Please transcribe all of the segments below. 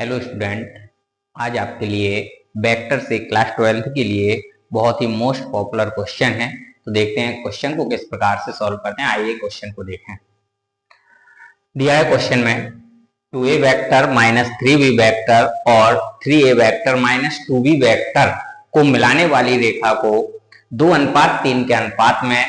Hello student, आज आपके लिए वेक्टर से क्लास 12th के लिए बहुत ही मोस्ट पॉपुलर क्वेश्चन है। तो देखते हैं क्वेश्चन को किस प्रकार से सॉल्व करते हैं। आइए क्वेश्चन को देखें। दिया है क्वेश्चन में 2a vector minus 3b vector और 3a vector minus 2b vector को मिलाने वाली रेखा को 2:3 के अनुपात में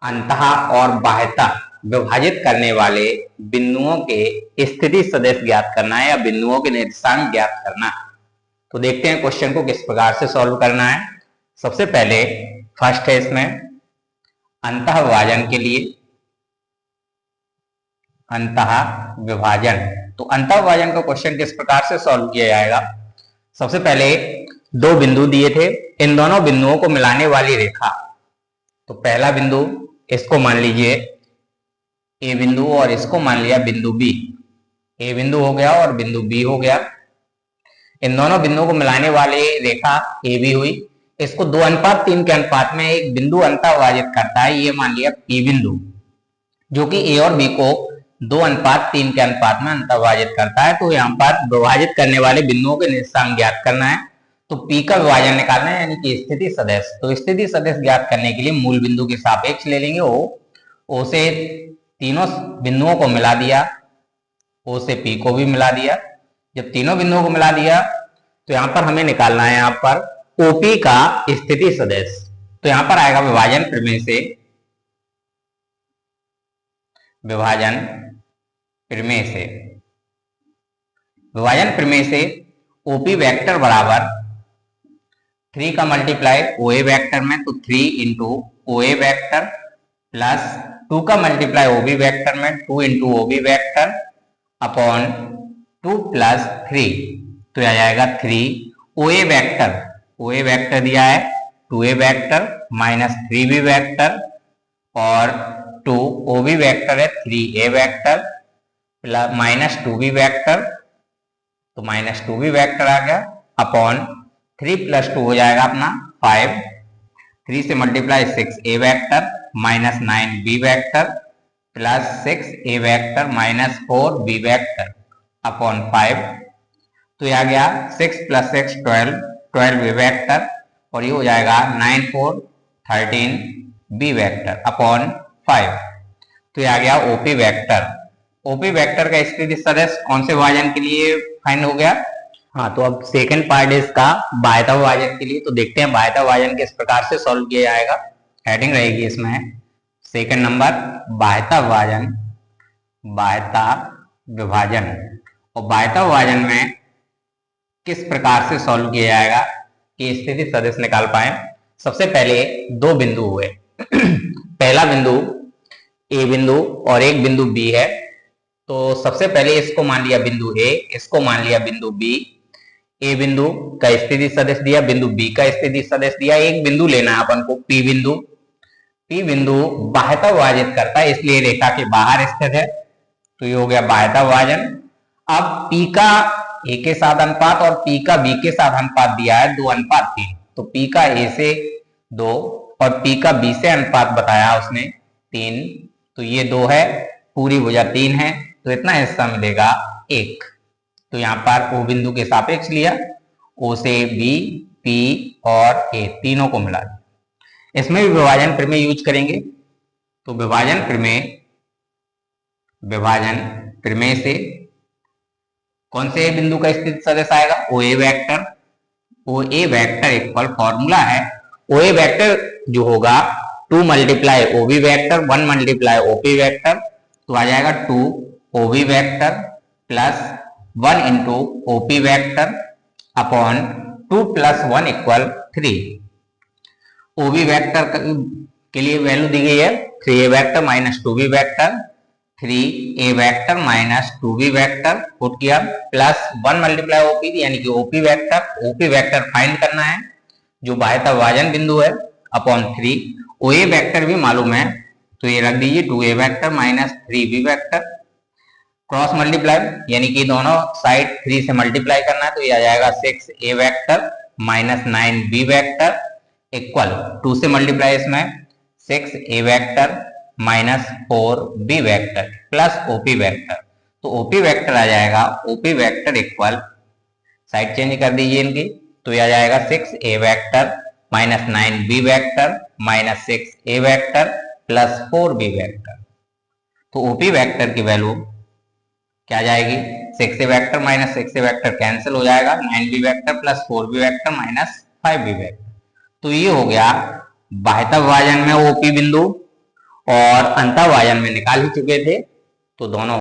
अंतः और बाह्यता विभाजित करने वाले बिंदुओं के स्थिति सदिश ज्ञात करना है या बिंदुओं के निर्देशांक ज्ञात करना। तो देखते हैं क्वेश्चन को किस प्रकार से सॉल्व करना है। सबसे पहले फर्स्ट है इसमें अंतः विभाजन के लिए अंतः विभाजन। तो अंतः विभाजन का क्वेश्चन किस प्रकार से सॉल्व किया जाएगा। सबसे पहले दो बिंदु दिए थे, इन दोनों बिंदुओं को मिलाने वाली रेखा। तो पहला बिंदु इसको मान लीजिए ए बिंदु और इसको मान लिया बिंदु बी। ए बिंदु हो गया और बिंदु बी हो गया। इन दोनों बिंदुओं को मिलाने वाली रेखा ए बी हुई। इसको 2:3 के अनुपात में एक बिंदु अंतः विभाजित करता है, ये मान लिया पी बिंदु, जो कि ए और बी को 2:3 के अनुपात में अंतः विभाजित करता है। तो यहाँ पर विभाजित करने वाले बिंदुओं के निर्देशांक ज्ञात करना है। तो पी का विभाजन निकालना है, यानी कि स्थिति सदिश। तो स्थिति सदिश ज्ञात करने के लिए मूल बिंदु के सापेक्ष ले लेंगे ओ से तीनों बिंदुओं को मिला दिया, ओ से पी को भी मिला दिया। जब तीनों बिंदुओं को मिला दिया तो यहां पर हमें निकालना है यहां पर ओपी का स्थिति सदिश। तो यहां पर आएगा विभाजन प्रमेय से, विभाजन प्रमेय से, विभाजन प्रमेय से ओपी वेक्टर बराबर 3 का मल्टीप्लाई ओए वेक्टर में, तो 3 इंटू ओए वेक्टर प्लस 2 का मल्टीप्लाई ओबी वेक्टर में, 2 इंटू ओबी वेक्टर अपॉन 2 प्लस 3। तो आ जाएगा 3 ओए वेक्टर, ओए वेक्टर दिया है 2a vector minus 3b vector और 2 ओबी वेक्टर है 3a vector plus minus 2b vector, तो माइनस 2b वेक्टर आ गया अपॉन 3 प्लस 2 हो जाएगा अपना 5, 3 से multiply 6a vector minus 9b vector plus 6a vector minus 4b vector upon 5। तो यह आ गया 6 प्लस 6 12, 12b वेक्टर और ये हो जाएगा 9 4 13b वेक्टर अपॉन 5। तो यह आ गया ओपी वेक्टर। ओपी वेक्टर का स्थिति सदिश कौन से विभाजन के लिए फाइंड हो गया। हाँ, तो अब सेकंड पार्ट है इसका बाह्यता विभाजन के लिए। तो देखते हैं बाह्यता विभाजन किस प्रकार से सॉल्व किया जाएगा। हेडिंग रहेगी इसमें सेकंड नंबर बाह्यता विभाजन, बाह्यता विभाजन। और बाह्यता विभाजन में किस प्रकार से सॉल्व किया जाएगा कि स्थिति सदिश निकाल पाए। सबसे पहले दो बिंदु हुए पहला बिंदु ए बिंदु और एक बिंदु बी है। तो सबसे पहले इसको मान लिया बिंदु ए, इसको मान लिया बिंदु बी। ए बिंदु का स्थिति सदिश दिया, बिंदु बी का स्थिति सदिश दिया। एक बिंदु लेना है अपन को पी बिंदु। पी बिंदु बाह्यता विभाजित करता है, इसलिए रेखा के बाहर स्थित है। तो ये हो गया बाह्यता विभाजन। अब पी का ए के साथ अनुपात और पी का बी के साथ अनुपात दिया है 2:3। तो पी का ए से 2 और पी का बी से अनुपात बताया उसने 3। तो ये 2 है, पूरी भुजा 3 है, तो इतना हिस्सा मिलेगा 1। तो यहाँ पर ओ बिंदु के सापेक्ष लिया, ओ से बी, पी और ए तीनों को मिला दिया। इसमें भी विभाजन प्रमेय यूज करेंगे। तो विभाजन प्रमेय से कौन से बिंदु का स्थिति सदिश आएगा, O A vector. O A vector equal formula है, ओ ए वेक्टर जो होगा 2 multiply OB vector 1 multiply OP vector. तो आ जाएगा 2 OB vector plus 1 into OP vector upon 2 plus 1 equal 3। OB vector के लिए वैल्यू दी गई है 3a vector minus 2b vector, 3a vector minus 2b vector put किया प्लस 1 मल्टीप्लाई ओपी यानी कि ओपी वेक्टर फाइंड करना है जो बाह्यता विभाजन बिंदु है अपॉन 3। ओए वेक्टर भी मालूम है, तो ये रख दीजिए 2a vector minus 3b vector cross multiply यानी कि दोनों साइड 3 से मल्टीप्लाई करना है। तो ये आ जाएगा 6a vector minus 9b vector equal 2 से मल्टीप्लाई इसमें 6a vector minus 4b vector plus OP vector. तो ओपी वेक्टर आ जाएगा, OP vector equal, side change कर दीजिए इनकी, तो यह आ जाएगा 6a vector minus 9b vector minus 6a vector plus 4b vector. तो ओपी वेक्टर की वैल्यू क्या आ जाएगी, 6a vector minus 6a vector cancel हो जाएगा, 9b vector plus 4b vector minus 5b vector. तो ये हो गया बाह्यता विभाजन में ओपी बिंदु, और अंतः विभाजन में निकाल ही चुके थे, तो दोनों